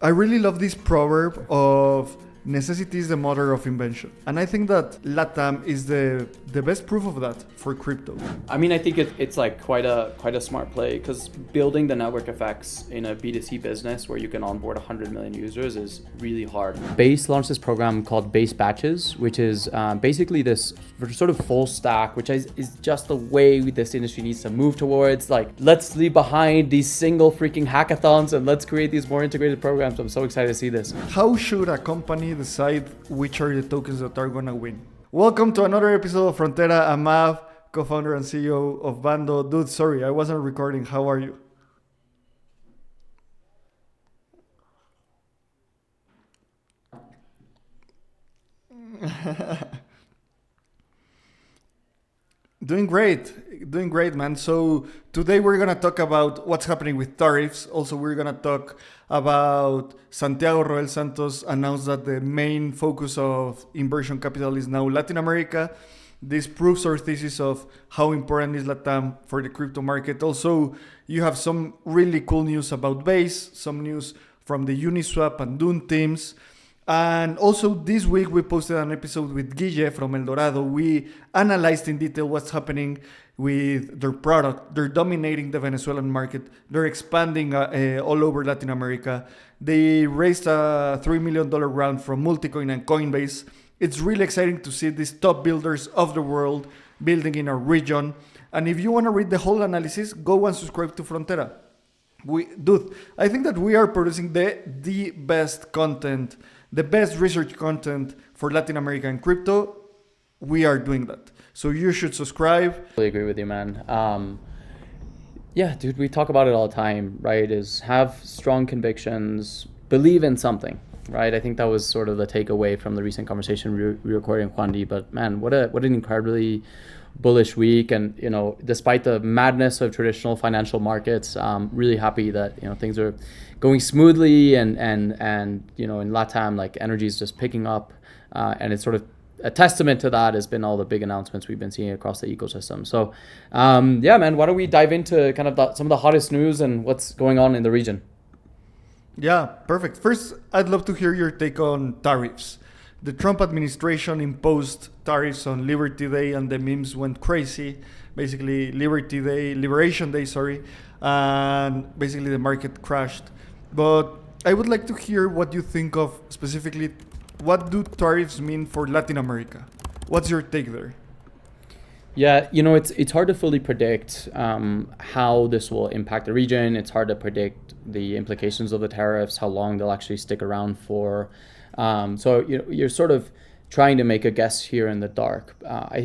I really love this proverb of necessity is the mother of invention. And I think that Latam is the best proof of that for crypto. I mean, I think it's like quite a smart play, because building the network effects in a B2C business where you can onboard 100 million users is really hard. Base launched this program called Base Batches, which is basically this sort of full stack, which is just the way this industry needs to move towards. Like, let's leave behind these single freaking hackathons and let's create these more integrated programs. I'm so excited to see this. How should a company decide which are the tokens that are going to win? Welcome to another episode of Frontera. I'm Mav, co-founder and CEO of Bando. Dude, sorry, I wasn't recording. How are you? Doing great, man. So today we're gonna talk about what's happening with tariffs. Also, we're gonna talk about Santiago Roel Santos announced that the main focus of inversion capital is now Latin America. This proves our thesis of how important is Latam for the crypto market. Also, you have some really cool news about Base, some news from the Uniswap and Dune teams. And also this week we posted an episode with Guille from El Dorado. We analyzed in detail what's happening with their product. They're dominating the Venezuelan market. They're expanding all over Latin America. They raised a $3 million round from Multicoin and Coinbase. It's really exciting to see these top builders of the world building in our region. And if you want to read the whole analysis, go and subscribe to Frontera. I think that we are producing the best content, the best research content for Latin American crypto. We are doing that. So you should subscribe. I really agree with you, man. Yeah, dude, we talk about it all the time, right? Is have strong convictions, believe in something, right? I think that was sort of the takeaway from the recent conversation we recorded in Juan D. But man, what an incredibly bullish week. And, you know, despite the madness of traditional financial markets, really happy that, you know, things are going smoothly and you know, in Latam, like, energy is just picking up, and it's sort of a testament to that has been all the big announcements we've been seeing across the ecosystem. So yeah, man, why don't we dive into kind of some of the hottest news and what's going on in the region? Yeah, perfect. First, I'd love to hear your take on tariffs. The Trump administration imposed tariffs on Liberty Day and the memes went crazy. Basically, Liberation Day, and basically the market crashed. But I would like to hear what you think of specifically, what do tariffs mean for Latin America? What's your take there? Yeah, you know, it's hard to fully predict how this will impact the region. It's hard to predict the implications of the tariffs, how long they'll actually stick around for. So you're sort of trying to make a guess here in the dark.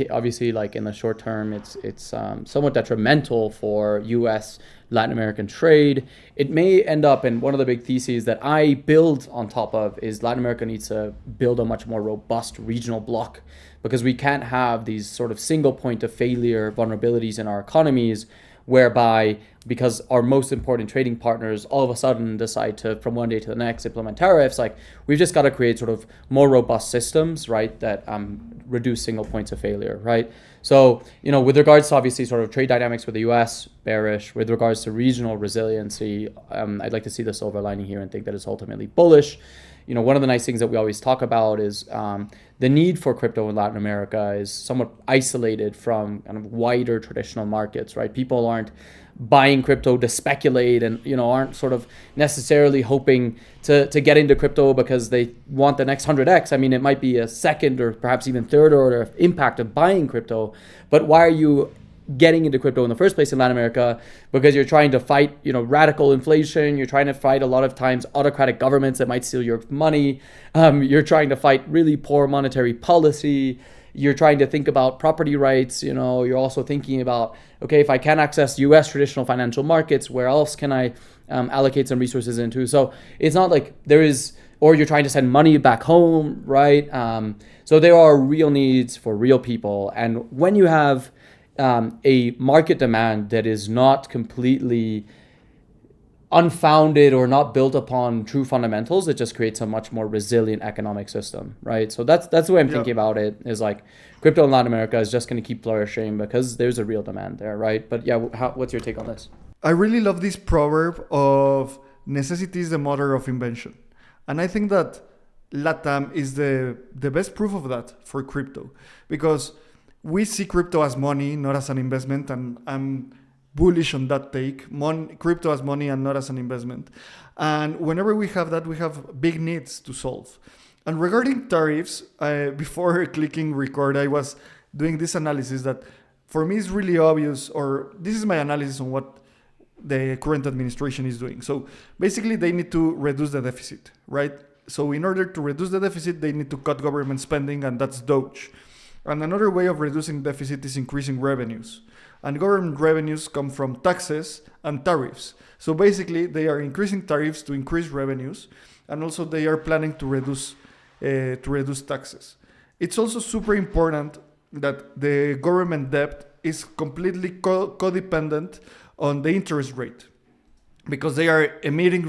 Obviously, like, in the short term, it's somewhat detrimental for U.S. Latin American trade. It may end up, in one of the big theses that I build on top of is Latin America needs to build a much more robust regional bloc, because we can't have these sort of single point of failure vulnerabilities in our economies, whereby, because our most important trading partners all of a sudden decide to, from one day to the next, implement tariffs. Like, we've just got to create sort of more robust systems, right, that reduce single points of failure, right? So, you know, with regards to obviously sort of trade dynamics with the US, bearish. With regards to regional resiliency, I'd like to see the silver lining here and think that it's ultimately bullish. You know, one of the nice things that we always talk about is the need for crypto in Latin America is somewhat isolated from kind of wider traditional markets, right? People aren't buying crypto to speculate and, you know, aren't sort of necessarily hoping to get into crypto because they want the next 100x. I mean, it might be a second or perhaps even third order impact of buying crypto, but why are you getting into crypto in the first place in Latin America? Because you're trying to fight, you know, radical inflation. You're trying to fight a lot of times autocratic governments that might steal your money. You're trying to fight really poor monetary policy. You're trying to think about property rights. You know, you're also thinking about, okay, if I can't access US traditional financial markets, where else can I allocate some resources into? So it's not like there is, or you're trying to send money back home, right? So there are real needs for real people. And when you have a market demand that is not completely unfounded or not built upon true fundamentals, it just creates a much more resilient economic system, right? So that's the way I'm thinking about it, is like crypto in Latin America is just going to keep flourishing because there's a real demand there, right? But yeah, what's your take on this? I really love this proverb of necessity is the mother of invention. And I think that Latam is the best proof of that for crypto, because we see crypto as money, not as an investment, and I'm bullish on that take. Crypto as money and not as an investment. And whenever we have that, we have big needs to solve. And regarding tariffs, before clicking record, I was doing this analysis that for me is really obvious, or this is my analysis on what the current administration is doing. So basically, they need to reduce the deficit, right? So in order to reduce the deficit, they need to cut government spending, and that's Doge. And another way of reducing deficit is increasing revenues. And government revenues come from taxes and tariffs. So basically, they are increasing tariffs to increase revenues, and also they are planning to reduce taxes. It's also super important that the government debt is completely codependent on the interest rate, because they are emitting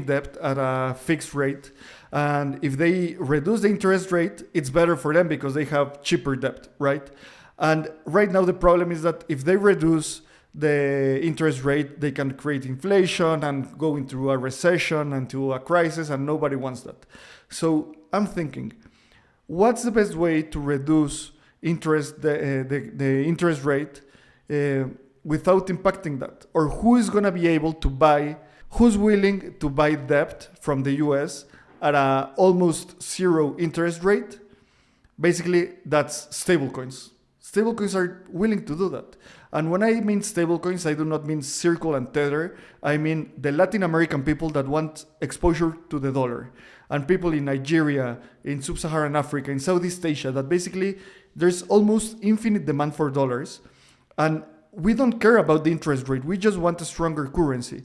debt at a fixed rate, and if they reduce the interest rate, it's better for them because they have cheaper debt, right? And right now the problem is that if they reduce the interest rate, they can create inflation and go into a recession and to a crisis, and nobody wants that. So I'm thinking, what's the best way to reduce the interest rate without impacting that? Or who's willing to buy debt from the US at a almost zero interest rate? Basically, that's stablecoins. Stablecoins are willing to do that. And when I mean stablecoins, I do not mean Circle and Tether. I mean the Latin American people that want exposure to the dollar. And people in Nigeria, in Sub-Saharan Africa, in Southeast Asia, that basically there's almost infinite demand for dollars. And we don't care about the interest rate. We just want a stronger currency.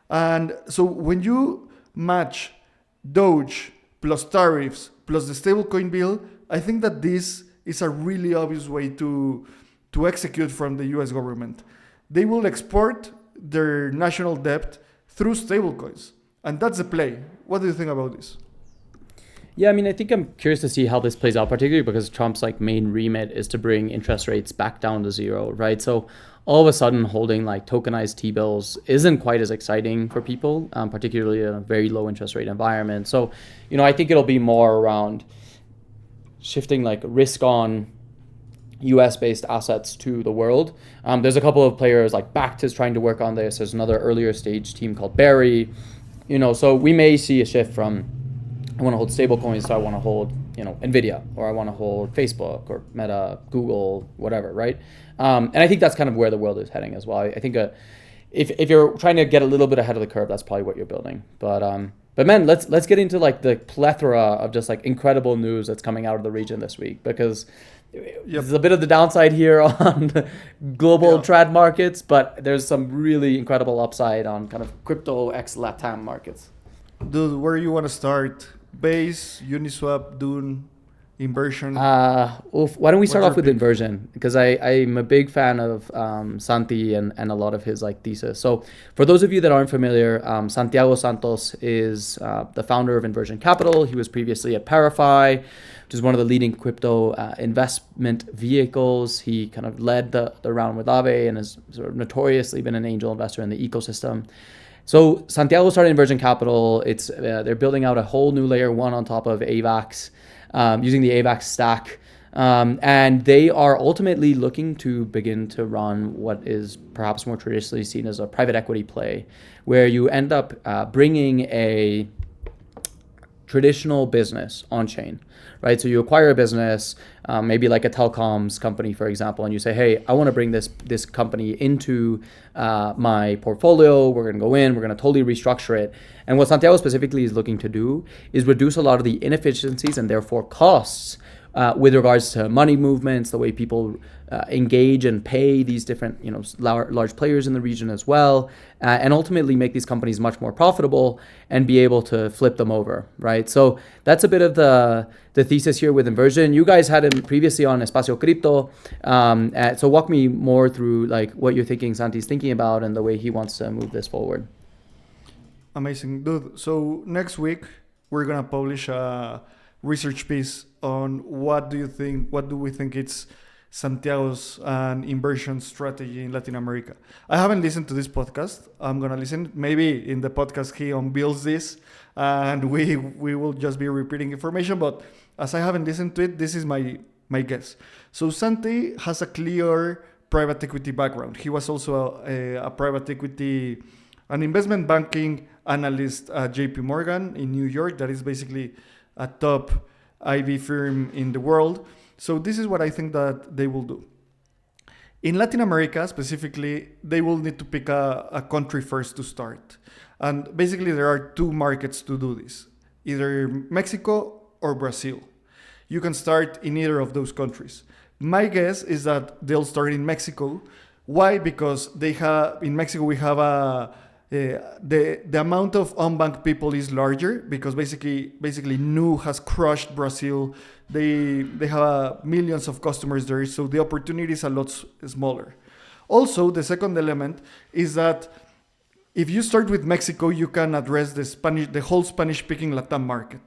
And so when you match Doge plus tariffs plus the stablecoin bill, I think that this is a really obvious way to execute from the US government. They will export their national debt through stablecoins. And that's the play. What do you think about this? Yeah, I mean, I think I'm curious to see how this plays out, particularly because Trump's main remit is to bring interest rates back down to zero, right? So all of a sudden holding tokenized T-bills isn't quite as exciting for people, particularly in a very low interest rate environment. So, I think it'll be more around shifting risk on US-based assets to the world. There's a couple of players Bakkt is trying to work on this. There's another earlier stage team called Berry. So we may see a shift from I want to hold stablecoins, so I want to hold Nvidia, or I want to hold Facebook or Meta, Google, whatever, right? And I think that's kind of where the world is heading as well. I think if you're trying to get a little bit ahead of the curve, that's probably what you're building. But man, let's get into the plethora of just incredible news that's coming out of the region this week, because there's a bit of the downside here on global trad markets, but there's some really incredible upside on kind of crypto x Latam markets. Dude, where you want to start? Base, Uniswap, Dune, inversion? Why don't we start off with inversion? Because I'm a big fan of Santi and a lot of his thesis. So for those of you that aren't familiar, Santiago Santos is the founder of Inversion Capital. He was previously at Parify, which is one of the leading crypto investment vehicles. He kind of led the round with Aave and has sort of notoriously been an angel investor in the ecosystem. So Santiago started Inversion Capital. They're building out a whole new layer one on top of AVAX, using the AVAX stack. And they are ultimately looking to begin to run what is perhaps more traditionally seen as a private equity play, where you end up bringing a traditional business on chain, right? So you acquire a business, maybe like a telecoms company, for example, and you say, hey, I want to bring this company into my portfolio. We're going to go in, we're going to totally restructure it. And what Santiago specifically is looking to do is reduce a lot of the inefficiencies and therefore costs with regards to money movements, the way people engage and pay these different, large players in the region as well, and ultimately make these companies much more profitable and be able to flip them over, right? So that's a bit of the thesis here with Inversion. You guys had him previously on Espacio Crypto, so walk me more through what you're thinking Santi's thinking about and the way he wants to move this forward. Amazing, dude. So next week we're gonna publish a research piece on what do we think it's Santiago's inversion strategy in Latin America. I haven't listened to this podcast. I'm gonna listen. Maybe in the podcast he unveils this, and we will just be repeating information. But as I haven't listened to it, this is my guess. So Santi has a clear private equity background. He was also a private equity, an investment banking analyst at JP Morgan in New York. That is basically a top IB firm in the world. So this is what I think that they will do. In Latin America specifically, they will need to pick a country first to start. And basically there are two markets to do this, either Mexico or Brazil. You can start in either of those countries. My guess is that they'll start in Mexico. Why? Because in Mexico we have the amount of unbanked people is larger, because basically Nu has crushed Brazil. They have millions of customers there, so the opportunity is a lot smaller. Also, the second element is that if you start with Mexico, you can address the whole Spanish-speaking Latam market.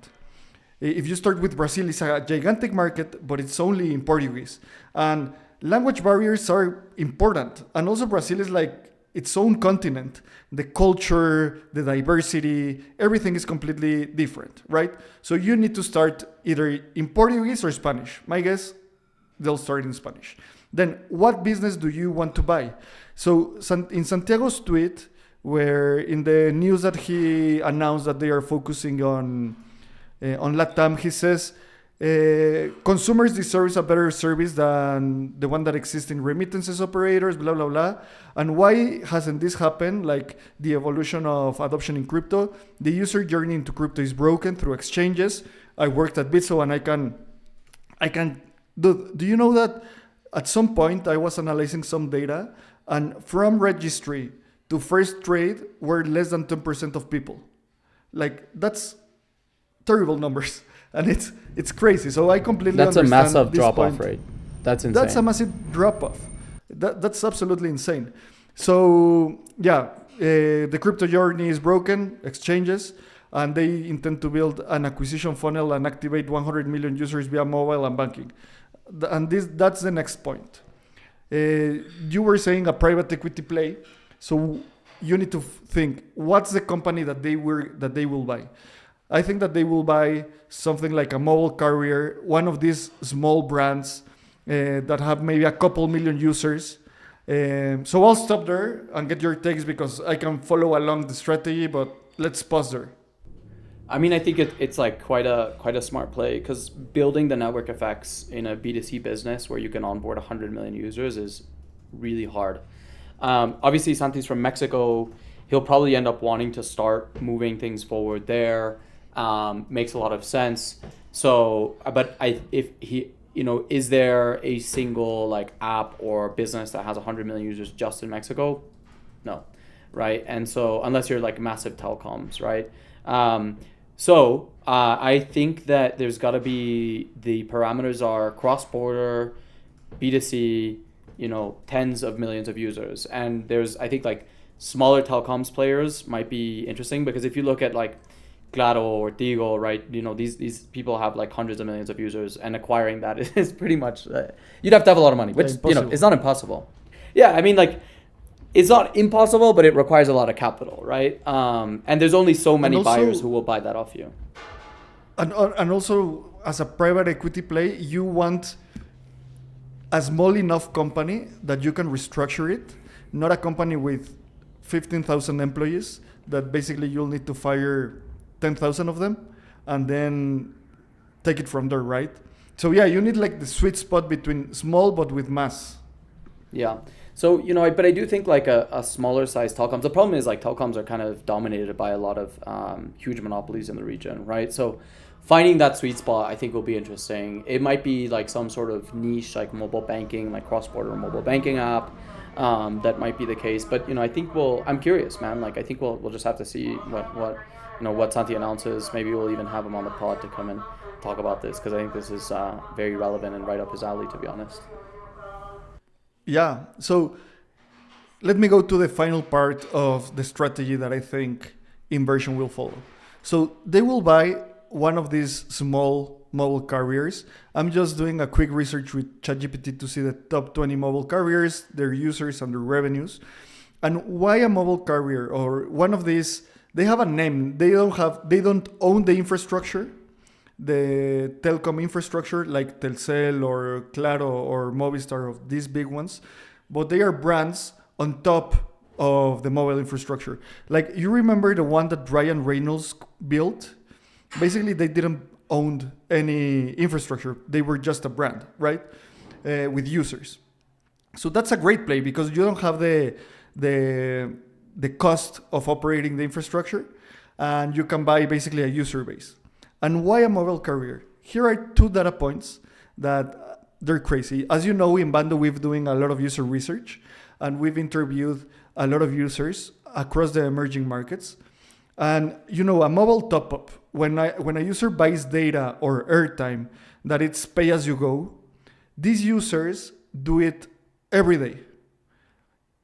If you start with Brazil, it's a gigantic market, but it's only in Portuguese. And language barriers are important. And also Brazil is like its own continent. The culture, the diversity, everything is completely different, right? So you need to start either in Portuguese or Spanish. My guess, they'll start in Spanish. Then what business do you want to buy? So in Santiago's tweet, where in the news that he announced that they are focusing on Latam, he says, consumers deserve a better service than the one that exists in remittances operators, blah, blah, blah. And why hasn't this happened? Like the evolution of adoption in crypto, the user journey into crypto is broken through exchanges. I worked at Bitso and I can do you know that at some point I was analyzing some data, and from registry to first trade were less than 10% of people. Like that's terrible numbers, and it's crazy. So I completely understand. That's a massive drop-off rate. That's insane. That's a massive drop-off. That's absolutely insane. So yeah, the crypto journey is broken, exchanges, and they intend to build an acquisition funnel and activate 100 million users via mobile and banking. And that's the next point. You were saying a private equity play, so you need to think what's the company that they will buy. I think that they will buy something like a mobile carrier, one of these small brands that have maybe a couple million users. So I'll stop there and get your takes, because I can follow along the strategy, but let's pause there. I mean, I think it's like quite a smart play, because building the network effects in a B2C business where you can onboard 100 million users is really hard. Obviously, Santi's from Mexico. He'll probably end up wanting to start moving things forward there. Makes a lot of sense. So, but is there a single like app or business that has 100 million users just in Mexico? No, right? And so unless you're like massive telecoms, right? I think that there's got to be, the parameters are cross-border, B2C, tens of millions of users. And there's, I think, like smaller telecoms players might be interesting, because if you look at like Claro or Tigo, right, these people have like hundreds of millions of users, and acquiring that is pretty much, you'd have to have a lot of money, which, it's not impossible. Yeah, I mean, like, it's not impossible, but it requires a lot of capital, right? And there's only so many buyers who will buy that off you. And also, as a private equity play, you want a small enough company that you can restructure it, not a company with 15,000 employees that basically you'll need to fire 10,000 of them and then take it from there, right? So yeah, you need like the sweet spot between small but with mass. Yeah. So, but I do think like a smaller size telecoms, the problem is like telecoms are kind of dominated by a lot of huge monopolies in the region, right? So finding that sweet spot, I think, will be interesting. It might be like some sort of niche, like mobile banking, like cross-border mobile banking app. That might be the case. But, I think I'm curious, man. Like, I think we'll just have to see what Santi announces. Maybe we'll even have him on the pod to come and talk about this, because I think this is very relevant and right up his alley, to be honest. Yeah, so let me go to the final part of the strategy that I think Inversion will follow. So they will buy one of these small mobile carriers. I'm just doing a quick research with ChatGPT to see the top 20 mobile carriers, their users, and their revenues. And why a mobile carrier or one of these? They have a name. They don't own the infrastructure, the telecom infrastructure like Telcel or Claro or Movistar, of these big ones, but they are brands on top of the mobile infrastructure. Like, you remember the one that Ryan Reynolds built? Basically, they didn't own any infrastructure. They were just a brand, right? With users. So that's a great play because you don't have the cost of operating the infrastructure, and you can buy basically a user base. And why a mobile carrier? Here are 2 data points that they're crazy. As you know, in Bando, we've doing a lot of user research, and we've interviewed a lot of users across the emerging markets. And a mobile top-up, when a user buys data or airtime, that it's pay as you go, these users do it every day.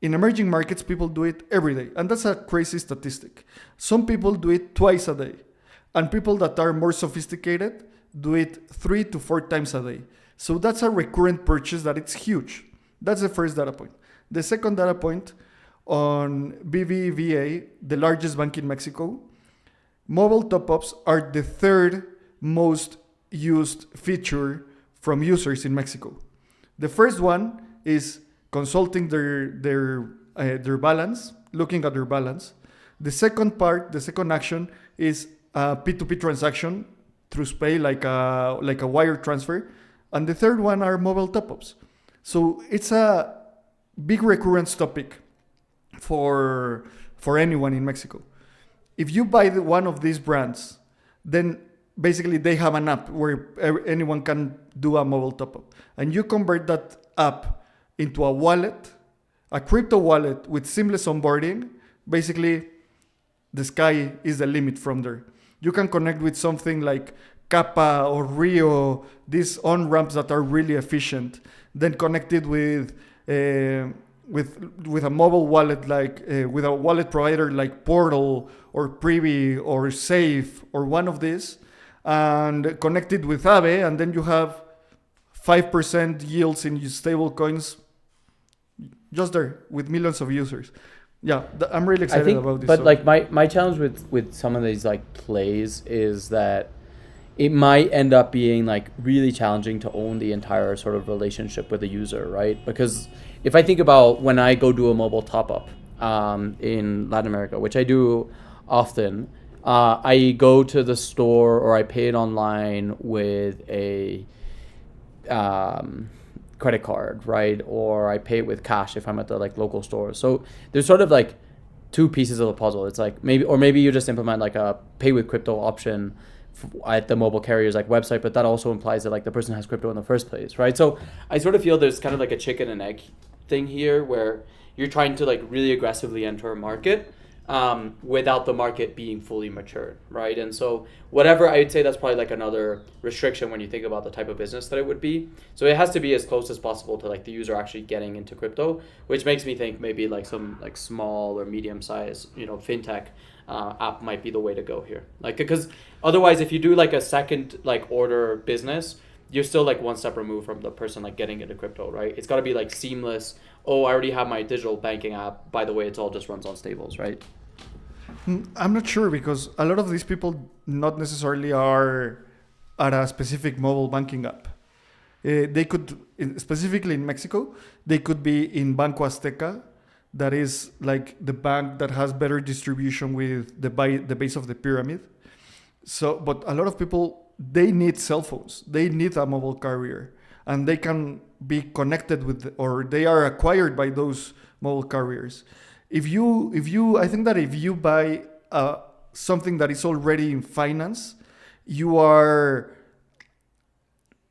In emerging markets, people do it every day. And that's a crazy statistic. Some people do it twice a day. And people that are more sophisticated do it 3 to 4 times a day. So that's a recurrent purchase that it's huge. That's the first data point. The second data point, on BBVA, the largest bank in Mexico, mobile top-ups are the 3rd most used feature from users in Mexico. The first one is consulting their balance, looking at their balance. The second action is a P2P transaction through Spay, like a wire transfer. And the third one are mobile top-ups. So it's a big recurrence topic for anyone in Mexico. If you buy one of these brands, then basically they have an app where anyone can do a mobile top-up. And you convert that app into a wallet, a crypto wallet with seamless onboarding. Basically, the sky is the limit from there. You can connect with something like Kappa or Rio, these on-ramps that are really efficient. Then connected with a mobile wallet, like with a wallet provider like Portal or Privy or Safe or one of these, and connected with Aave, and then you have 5% yields in your stablecoins just there with millions of users. Yeah, I'm really excited about this. But like my challenge with some of these like plays is that it might end up being like really challenging to own the entire sort of relationship with the user, right? Because if I think about when I go do a mobile top up in Latin America, which I do often, I go to the store or I pay it online with a credit card, right? Or I pay it with cash if I'm at the like local store. So there's sort of like 2 pieces of the puzzle. It's like maybe you just implement like a pay with crypto option at the mobile carrier's like website, but that also implies that like the person has crypto in the first place, right? So I sort of feel there's kind of like a chicken and egg thing here where you're trying to like really aggressively enter a market without the market being fully matured, right? And so whatever, I'd say that's probably like another restriction when you think about the type of business that it would be. So it has to be as close as possible to like the user actually getting into crypto, which makes me think maybe like some like small or medium size, fintech app might be the way to go here. Like, because otherwise if you do like a second like order business, you're still like one step removed from the person like getting into crypto, right? It's got to be like seamless. Oh, I already have my digital banking app. By the way, it's all just runs on stables, right? I'm not sure, because a lot of these people not necessarily are at a specific mobile banking app. They could, specifically in Mexico, they could be in Banco Azteca, that is like the bank that has better distribution with the base of the pyramid. So, but a lot of people, they need cell phones. They need a mobile carrier, and they can be connected with, or they are acquired by those mobile carriers. I think that if you buy something that is already in finance, you are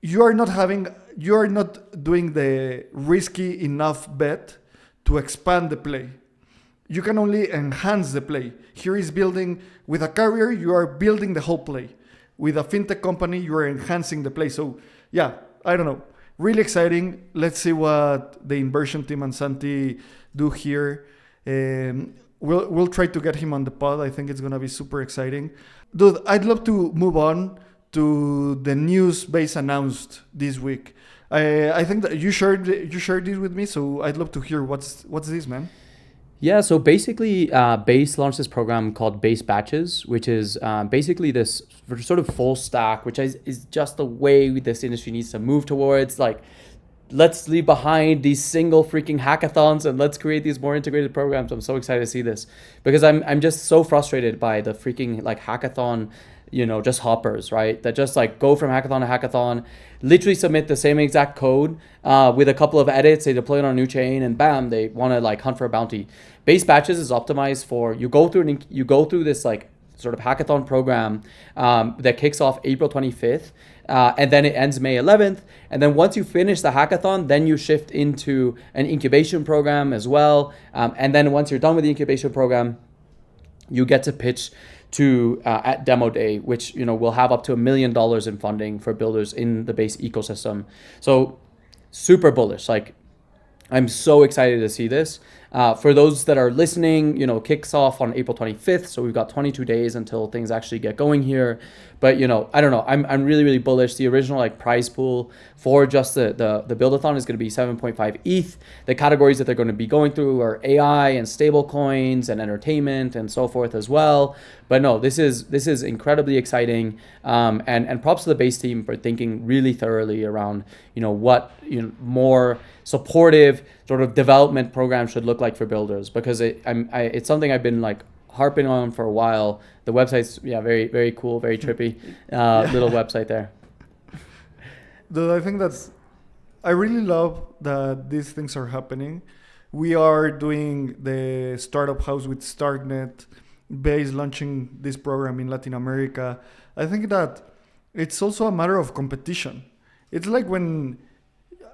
not doing the risky enough bet to expand the play. You can only enhance the play. Here is building with a carrier, you are building the whole play. With a fintech company, you are enhancing the play. So yeah, I don't know. Really exciting. Let's see what the Inversion team and Santi do here. We'll try to get him on the pod. I think it's gonna be super exciting. Dude, I'd love to move on to the news Base announced this week. I think that you shared this with me, so I'd love to hear what's this, man. Yeah, so basically, Base launched this program called Base Batches, which is basically this sort of full stack, which is just the way this industry needs to move towards. Like, let's leave behind these single freaking hackathons and let's create these more integrated programs. I'm so excited to see this because I'm just so frustrated by the freaking like hackathon, just hoppers, right? That just like go from hackathon to hackathon, literally submit the same exact code with a couple of edits. They deploy it on a new chain and bam, they want to like hunt for a bounty. Base Batches is optimized for you go through this like sort of hackathon program that kicks off April 25th. And then it ends May 11th. And then once you finish the hackathon, then you shift into an incubation program as well. And then once you're done with the incubation program, you get to pitch to at demo day, which will have up to $1 million in funding for builders in the Base ecosystem. So super bullish. Like, I'm so excited to see this. For those that are listening, kicks off on April 25th. So we've got 22 days until things actually get going here. But, I don't know. I'm really, really bullish. The original like prize pool for just the build-a-thon is going to be 7.5 ETH. The categories that they're going to be going through are AI and stablecoins and entertainment and so forth as well. But no, this is incredibly exciting. And props to the Base team for thinking really thoroughly around, what more supportive sort of development program should look like for builders, because it's something I've been like harping on for a while. The website's very, very cool, very trippy little website there. Dude, I think I really love that these things are happening. We are doing the startup house with Starknet, Base launching this program in Latin America. I think that it's also a matter of competition. It's like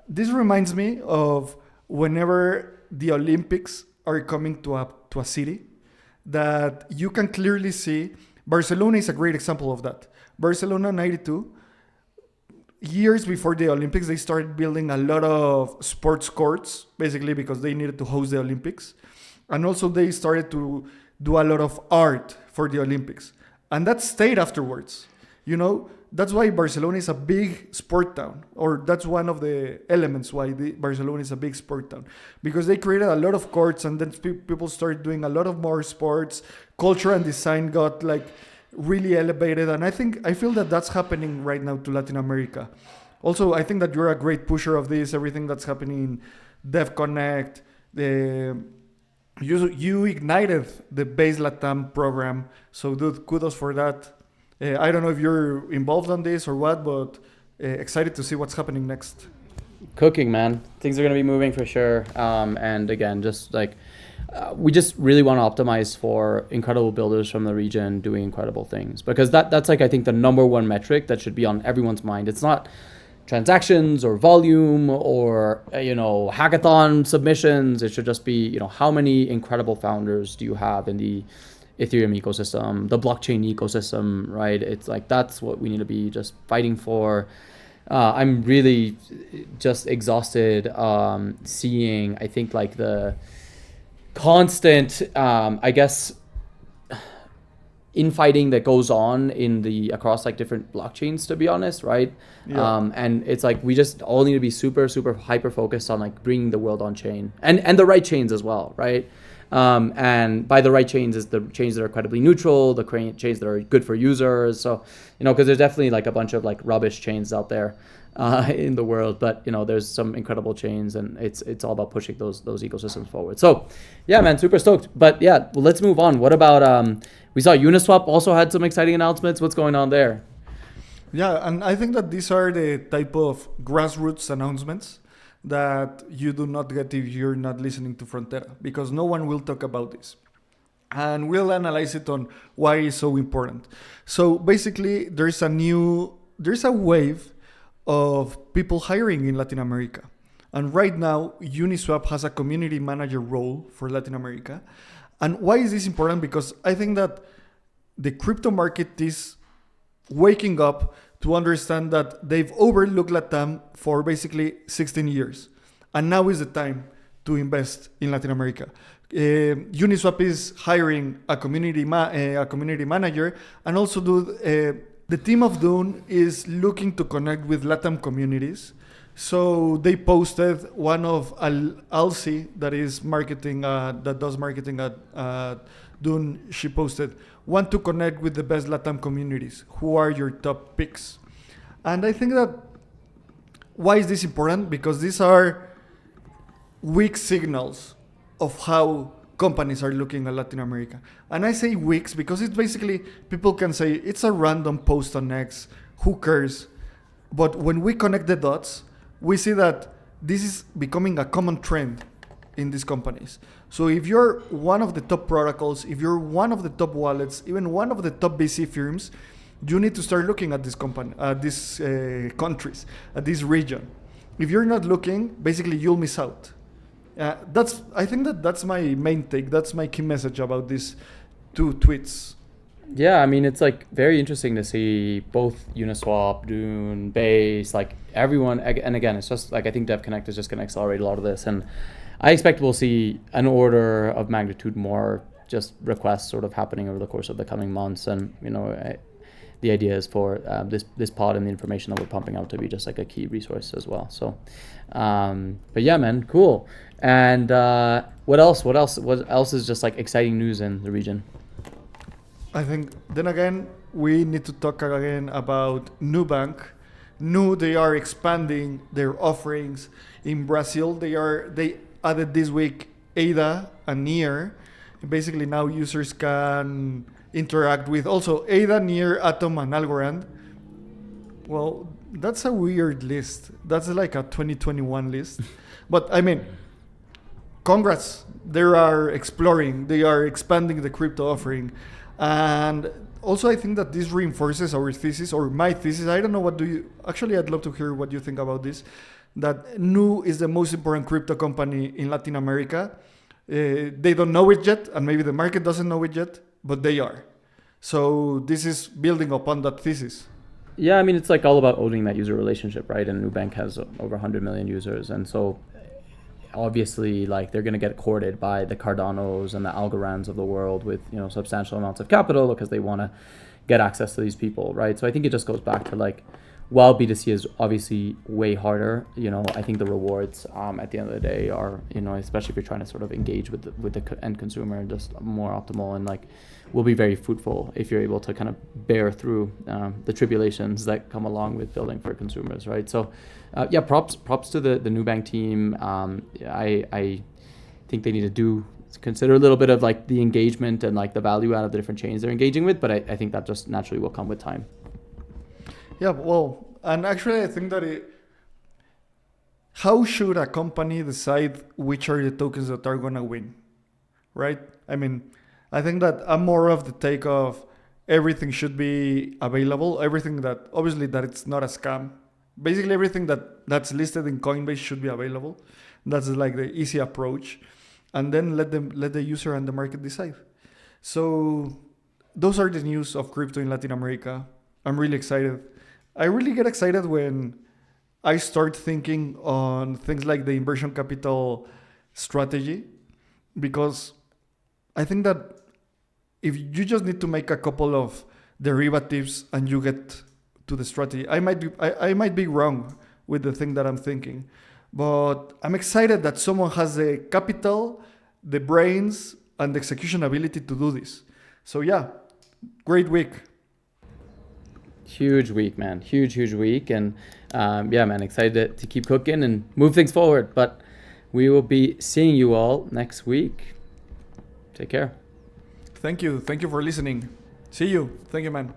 this reminds me of whenever the Olympics are coming to a city, that you can clearly see. Barcelona is a great example of that. Barcelona 92, years before the Olympics, they started building a lot of sports courts, basically because they needed to host the Olympics. And also they started to do a lot of art for the Olympics. And that stayed afterwards. That's why Barcelona is a big sport town, or that's one of the elements why Barcelona is a big sport town, because they created a lot of courts, and then people started doing a lot of more sports. Culture and design got like really elevated, and I feel that that's happening right now to Latin America. Also, I think that you're a great pusher of this. Everything that's happening in Dev Connect, you ignited the Base Latam program, so dude, kudos for that. I don't know if you're involved on this or what, but excited to see what's happening next. Cooking, man. Things are going to be moving for sure. And again, just like we just really want to optimize for incredible builders from the region doing incredible things, because that's like, I think, the number one metric that should be on everyone's mind. It's not transactions or volume or hackathon submissions. It should just be how many incredible founders do you have in the Ethereum ecosystem, the blockchain ecosystem, right? It's like, that's what we need to be just fighting for. I'm really just exhausted seeing, I think, like the constant, infighting that goes on across like different blockchains, to be honest, right? Yeah. And it's like, we just all need to be super, super hyper focused on like bringing the world on chain and the right chains as well, right? And by the right chains is the chains that are credibly neutral, the chains that are good for users. So, because there's definitely like a bunch of like rubbish chains out there in the world, but there's some incredible chains, and it's all about pushing those ecosystems forward. So, yeah, man, super stoked. But yeah, well, let's move on. What about we saw Uniswap also had some exciting announcements. What's going on there? Yeah, and I think that these are the type of grassroots announcements that you do not get if you're not listening to Frontera, because no one will talk about this. And we'll analyze it on why it's so important. So basically, there's a wave of people hiring in Latin America. And right now, Uniswap has a community manager role for Latin America. And why is this important? Because I think that the crypto market is waking up to understand that they've overlooked Latam for basically 16 years. And now is the time to invest in Latin America. Uniswap is hiring a community manager, and also The team of Dune is looking to connect with Latam communities. So they posted one of Alci that is marketing, that does marketing at Dune. She posted, want to connect with the best Latam communities. Who are your top picks? And I think that, why is this important? Because these are weak signals of how companies are looking at Latin America. And I say weeks because it's basically, people can say it's a random post on X, who cares? But when we connect the dots, we see that this is becoming a common trend in these companies. So if you're one of the top protocols, if you're one of the top wallets, even one of the top VC firms, you need to start looking at this company, these countries, at this region. If you're not looking, basically you'll miss out. I think that's my main take. That's my key message about these two tweets. Yeah, I mean, it's like very interesting to see both Uniswap, Dune, Base, like everyone. And again, it's just like, I think DevConnect is just going to accelerate a lot of this. And I expect we'll see an order of magnitude more just requests sort of happening over the course of the coming months. And, the idea is for this pod and the information that we're pumping out to be just like a key resource as well. So, but yeah, man, cool. And what else? What else is just like exciting news in the region? I think then again we need to talk again about Nubank. They are expanding their offerings in Brazil. They added this week ADA and NEAR. Basically now users can interact with also ADA, NEAR, Atom, and Algorand. Well, that's a weird list. That's like a 2021 list. But I mean, congrats. They are exploring. They are expanding the crypto offering. And also I think that this reinforces our thesis, or my thesis. I don't know, actually I'd love to hear what you think about this. That Nu is the most important crypto company in Latin America. They don't know it yet, and maybe the market doesn't know it yet, but they are. So this is building upon that thesis. Yeah, I mean, it's like all about owning that user relationship, right? And Nubank has over 100 million users. And so obviously, like, they're going to get courted by the Cardanos and the Algorands of the world with, substantial amounts of capital because they want to get access to these people, right? So I think it just goes back to like, while B2C is obviously way harder, I think the rewards at the end of the day are, especially if you're trying to sort of engage with the end consumer, just more optimal, and like will be very fruitful if you're able to kind of bear through the tribulations that come along with building for consumers, right? So yeah, props to the Nubank team. I think they need to consider a little bit of like the engagement and like the value out of the different chains they're engaging with, but I think that just naturally will come with time. Yeah, well, and actually I think that how should a company decide which are the tokens that are going to win, right? I mean, I think that I'm more of the take of everything should be available, everything that, obviously that it's not a scam. Basically everything that's listed in Coinbase should be available. That's like the easy approach. And then let the user and the market decide. So those are the news of crypto in Latin America. I'm really excited. I really get excited when I start thinking on things like the inversion capital strategy, because I think that if you just need to make a couple of derivatives and you get to the strategy, I might be wrong with the thing that I'm thinking, but I'm excited that someone has the capital, the brains, and the execution ability to do this. So yeah, great week. Huge week, man. Huge week. And yeah, man, excited to keep cooking and move things forward. But we will be seeing you all next week. Take care. Thank you. Thank you for listening. See you. Thank you, man.